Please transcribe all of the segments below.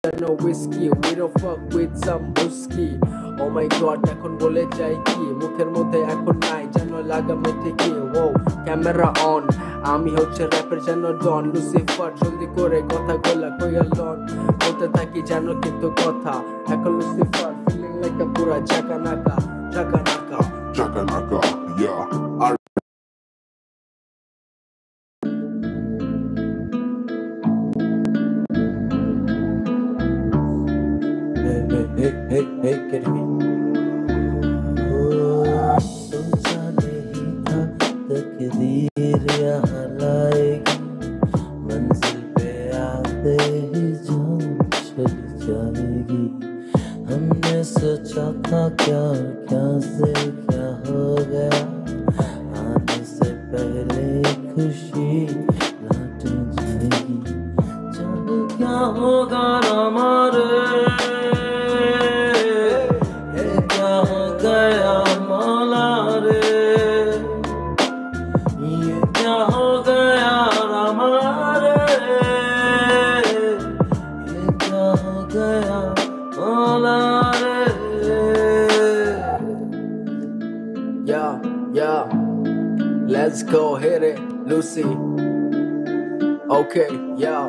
no whiskey, we don't fuck with some whiskey. Oh my god, এখন বলে যাই কি মুখের মধ্যে এখন নাই যেন লাগামে ঠিকই। ও ক্যামেরা অন, আমি হচ্ছে র্যাপের যেন ডন লুসিফার, জলদি করে কথা গোলা কইয়া লন বলতে থাকি যেন কিন্তু কথা। এখন লুসিফার ফিলিং লাইক আ পুরা জাকা নাকা জাকা নাকা Chaka Naka, yeah. Hey, get me. सोचा नहीं था तकदीर यहाँ लाएगी, मंजिल पे आते ही जान चली जाएगी। हमने सोचा था क्या क्या से क्या हो गया, आने से पहले खुशी लौट जाएगी। जाने क्या होगा हमारे, Yeah, let's go hit it, Lucy. Okay, yeah.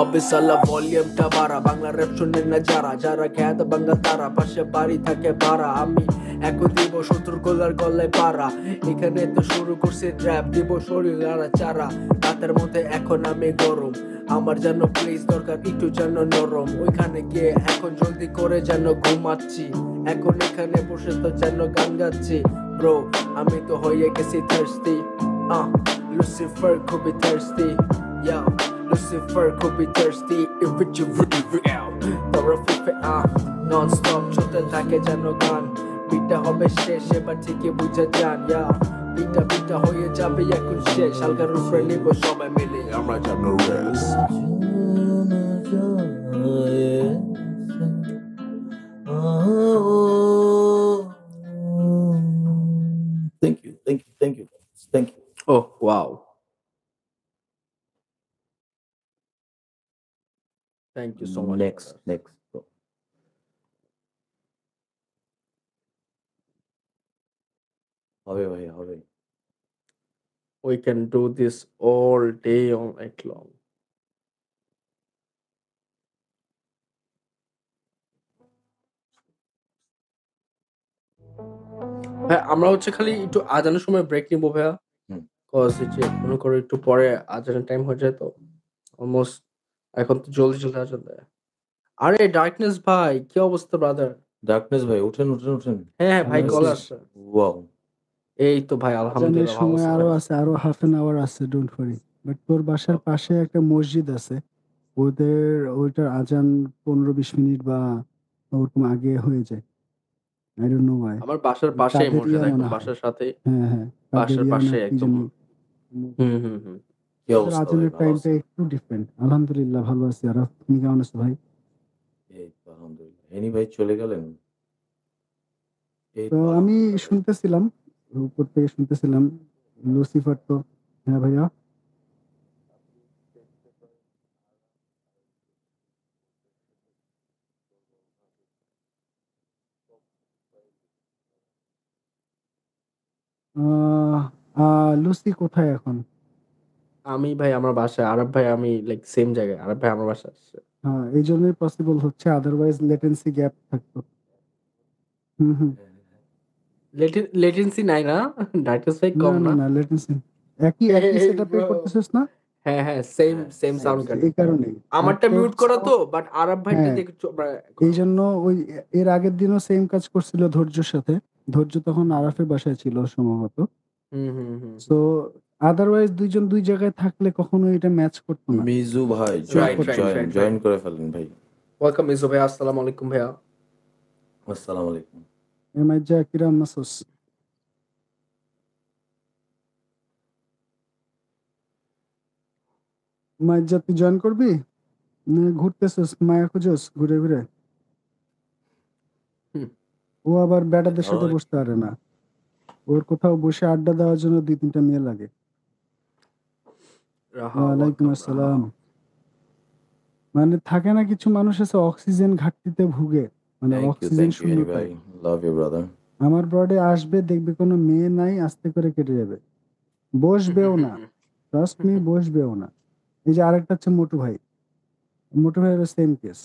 অবিসালা ভলিউমটা বাড়া, বাংলা র্যাপ শুনে না যারা যারা খ্যাত বাংলা তারা, পাশে বাড়ি থাকে ভাড়া, আমি এখন দিব শত্রুর গোলার গলায় পাড়া। এখানে তো শুরু করছি র্যাপ, দিব শরীর আড়া চারা, রাতের মধ্যে এখন আমি গরম, আমার যেন প্লিজ দরকার একটু যেন নরম। ওইখানে গিয়ে এখন জলদি করে যেন ঘুমাচ্ছি, এখন এখানে বসে তো যেন গান গাচ্ছি। ব্রো আমি তো হয়ে গেছি থার্স্টি, লুসিফার খুবই thirsty, yeah. Lucifer could be thirsty if it's really real. তোরা ফিফে নন স্টপ চলতে থাকে যেন গান, বিটা হবে শেষ এবার ঠিকই বুঝে যান। বিটা হয়ে যাবে এখন শেষ, হালকার উপরে নিব সবাই মিলে আমরা যেন rest. Thank you. Oh wow. Thank you so much. Next. হবে. We can do this all day, all night long. ভাই আমরা হচ্ছে খালি একটু আজানের সময় ব্রেক নিব ভাইয়া, কজ যে মনে করো একটু পরে আজানের টাইম হয়ে যায় তো অলমোস্ট, এখন তো জলদি আজান দেয়। আরে ডার্কনেস ভাই কি অবস্থা ব্রাদার? ডার্কনেস ভাই উঠেন। হ্যাঁ ভাই কল আসছে। ওয়াও, এই তো ভাই আলহামদুলিল্লাহ ভালো সময় আছি। আরো হাফ এন আওয়ার আছে, ডোন্ট ওয়ারি। বাট তোর বাসার পাশে একটা মসজিদ আছে, ওইটার আজান 15-20 মিনিট বা ওরকম আগে হয়ে যায়। I don't know Y. আমার বাসার পাশেই মসজিদ, একদম বাসার সাথে, হ্যাঁ বাসার পাশে একদম। কি অবস্থা? আজানের টাইমটা একটু ডিফারেন্ট। আলহামদুলিল্লাহ ভালো আছি। আর তুমি কেমন আছো ভাই? এই তো আলহামদুলিল্লাহ। এনি ভাই চলে গেলেন? তো আমি শুনতেছিলাম, উপর থেকে শুনতেছিলাম লুসিফার তো, হ্যাঁ ভাইয়া লুসি কোথায় এখন? আমি ভাই আমার বাসায়, আরব ভাই আমি লাইক সেম জায়গায়, আরব ভাই আমার বাসায় আসছে। হ্যাঁ এই জন্যই পসিবল হচ্ছে, আদারওয়াইজ লেটেন্সি গ্যাপ থাকতো। লেটেন্সি নাই না, ডার্কনেস ভাই কম না। না লেটেন্সি একই সেটআপে করতেছিস না? হ্যাঁ সেম সাউন্ড কাট। এই কারণে আমারটা মিউট করা তো, বাট আরব ভাইটা দেখে এই জন্য ওই এর আগের দিনও সেম কাজ করছিল ধৈর্যের সাথে। ধৈর্য তখন আরাফের বাসায় ছিল সম্ভবত। সো আদারওয়াইজ দুইজন দুই জায়গায় থাকলে কখনো এটা ম্যাচ করতো না। মিজু ভাই জয়েন করে ফেলেন ভাই। ওয়েলকাম মিজু ভাই, আসসালামু আলাইকুম ভাইয়া। আসসালামু আলাইকুম। এমাইজা কিরাম নাসোস? মাইজা তুই জয়েন করবি? ঘুরতেছিস মায়া খুঁজোস ঘুরে ঘুরে? ও আবার ব্যাটাদের সাথে বসতে পারে না, ওর কোথাও বসে আড্ডা দেওয়ার জন্য 2-3টা মেয়ে লাগে। ওয়ালাইকুম আসসালাম। মানে থাকে না কিছু মানুষ আছে অক্সিজেন ঘাটতিতে ভুগে, মানে অক্সিজেন থ্যাংক ইউ হেনি ভাই, শূন্যতায়। Love you brother. আমার ব্রডে আসবে, দেখবে কোনো মেয়ে নাই, আস্তে করে কেটে যাবে, বসবেও না, ট্রাস্ট মি, বসবেও না। এই যে আরেকটা হচ্ছে মোটু ভাই, মোটু ভাইয়ের সেম কেস,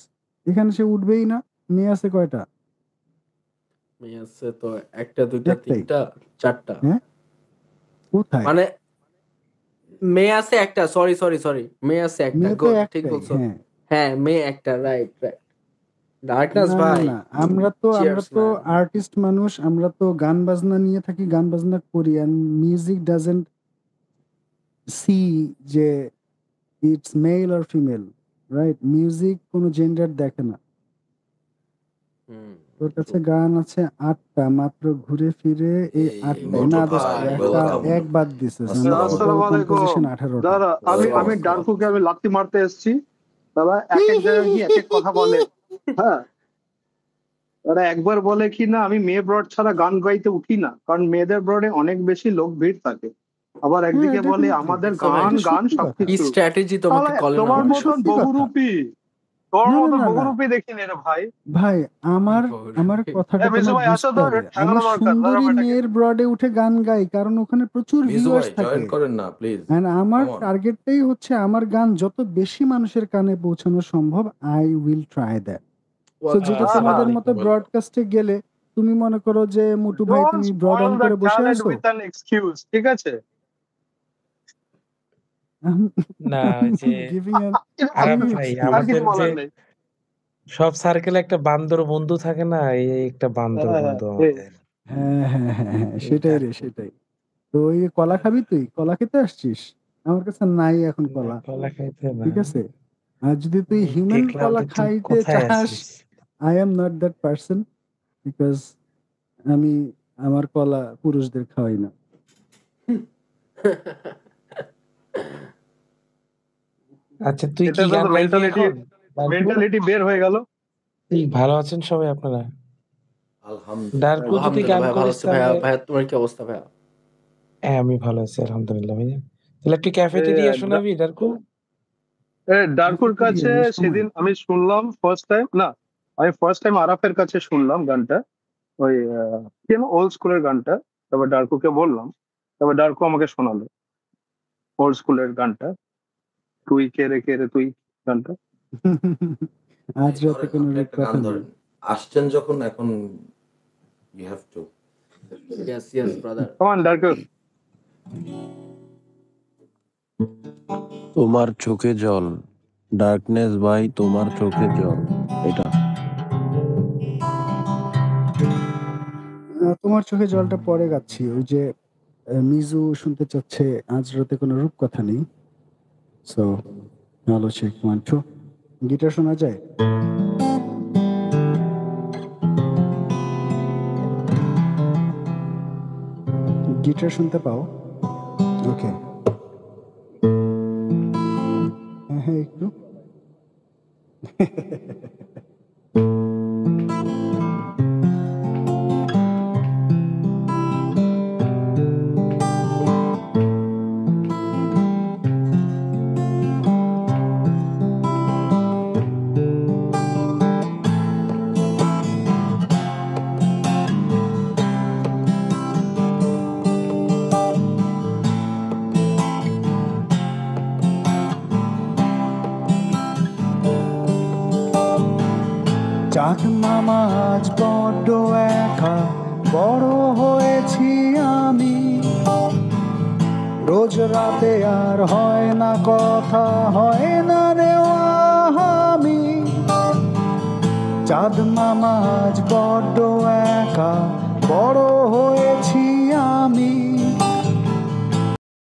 এখানে সে উঠবেই না। মেয়ে আছে কয়টা? মেয়ে আছে তো একটা, দুইটা, একটাই। তিনটা, চারটা। হ্যাঁ, কোথায়? মানে মেয়ে আছে একটা, সরি মেয়ে আছে একটা, মেয়ে তো ঠিক একটাই। বলছো। হ্যাঁ, হ্যাঁ মেয়ে একটা, রাইট। ডার্কনেস না না ভাই, না, আমরা তো Cheers, man. আর্টিস্ট মানুষ, আমরা তো গান বাজনা নিয়ে থাকি, গান বাজনা করি, এন্ড মিউজিক ডাজন্ট সি যে it's male or female, right? Music কোনো জেন্ডার দেখে না। তোর কাছে গান আছে 8টা, মাত্র ঘুরে ফিরে এই এই 8টাই মোটু না, ভাই, একটা welcome. এক বাদ দিছিস। আসসালামু আলাইকুম। কম্পোজিশন 18টা। দাদা আমি ডার্কুকে আমি লাত্তি মারতে এসেছি। দাদা এক এক জায়গায় গিয়ে এক এক কথা বলে। হ্যাঁ, ওরা একবার বলে কি না আমি মেয়ে ব্রড ছাড়া গান গাইতে উঠি না, কারণ মেয়েদের ব্রডে অনেক বেশি লোক ভিড় থাকে। আবার একদিকে এটা বলে কিন্তু আমাদের সবাই গান এটা গান সত্যি কথা। কি সবকিছু। স্ট্র্যাটেজি তোমাকে তাহলে কলে তোমার না মতন সত্যি কথা। বহুরূপী, তোমার না, না, মতন না, না। বহুরূপী দেখিনি রে ভাই। ভাই আমার আমার কথাটা মিজু তোমার ভাই আসো বুঝতে তো, হবে। ঠেকানো আমি দরকার সুন্দরী দাদা মেয়ের ব্রডে উঠে গান গাই, কারণ ওখানে প্রচুর মিজু ভিউয়ার্স ভাই থাকে। জয়েন করেন না প্লিজ। And আমার Come on. টার্গেটটাই হচ্ছে আমার গান যত বেশি মানুষের কানে পৌঁছানো সম্ভব, I will try that. So যেটা তোমাদের মতো ব্রডকাস্টে গেলে তুমি মনে করো যে মোটু ভাই Don't তুমি ব্রড spoil অন the করে বসে talent আছো, with an excuse, ঠিক আছে? না ওই যে গিভিং আর আরাম কিছু- ভাই, আর আমাদের কিছু যে বলার নেই। সব সার্কেলে একটা বান্দর বন্ধু থাকে না, এই একটা বান্দর হ্যাঁ, বন্ধু হ্যাঁ, আমাদের। হ্যাঁ হ্যাঁ হ্যাঁ হ্যাঁ, সেটাই রে, সেটাই। তো ওই কলা খাবি, তুই কলা খেতে আসছিস? আমার কাছে নাই এখন না, কলা, কলা খাইতে না। ঠিক আছে? আর যদি তুই হিউম্যান দেখলাম কলা যে তুই খাইতে কোথায় চাস, আছিস। I am not that person, because আমি আমার কলা পুরুষদের খাওয়াই না। আচ্ছা তুই এটা কি তো গান গাইবি মেন্টালিটি এখন? ডার্কু? মেন্টালিটি বের হয়ে গেল। এই ভালো আছেন সবাই আপনারা? আলহামদুলিল্লাহ। ডার্কু যদি আলহামদুলিল্লাহ গান ভাই, ভালো করিস আছি ভাইয়া। তাহলে ভাইয়া তোমার কি অবস্থা ভাইয়া? হ্যাঁ আমি ভালো আছি আলহামদুলিল্লাহ ভাইয়া। তাহলে একটু ক্যাফেটেরিয়া শোনাবি ডার্কু? ডার্কুর কাছে এই সময়। সেদিন আমি শুনলাম ফার্স্ট টাইম, না আমি ফার্স্ট টাইম আরাফের কাছে শুনলাম গানটা, ওই কেন ওল্ড স্কুলের গানটা। তারপর ডার্কুকে বললাম, তারপর ডার্কু আমাকে শোনালো ওল্ড স্কুলের গানটা, তুই কে রে তুই গানটা। আজ রাতে কোনো আপনি রূপ একটা গান কথা নেই। ধরেন, আসছেন যখন, এখন you have to. Yes brother. Come on ডার্কু। তোমার চোখে জল, ডার্কনেস ভাই, তোমার চোখে জল। এটা তোমার চোখে জলটা পরে গাচ্ছি। ওই যে মিজু শুনতে চাচ্ছে আজ রাতে কোনো রূপ কথা নেই। সো ভালো চেক 1 2 গিটার শোনা যায়? গিটার শুনতে পাও? ওকে, হ্যাঁ হ্যাঁ একটু। চাঁদ মামা আজ বড্ড একা, বড় হয়েছি আমি, রোজ রাতে আর হয় না কথা, হয় না রে আমি। চাঁদ মামা আজ বড্ড একা, বড় হয়েছি আমি,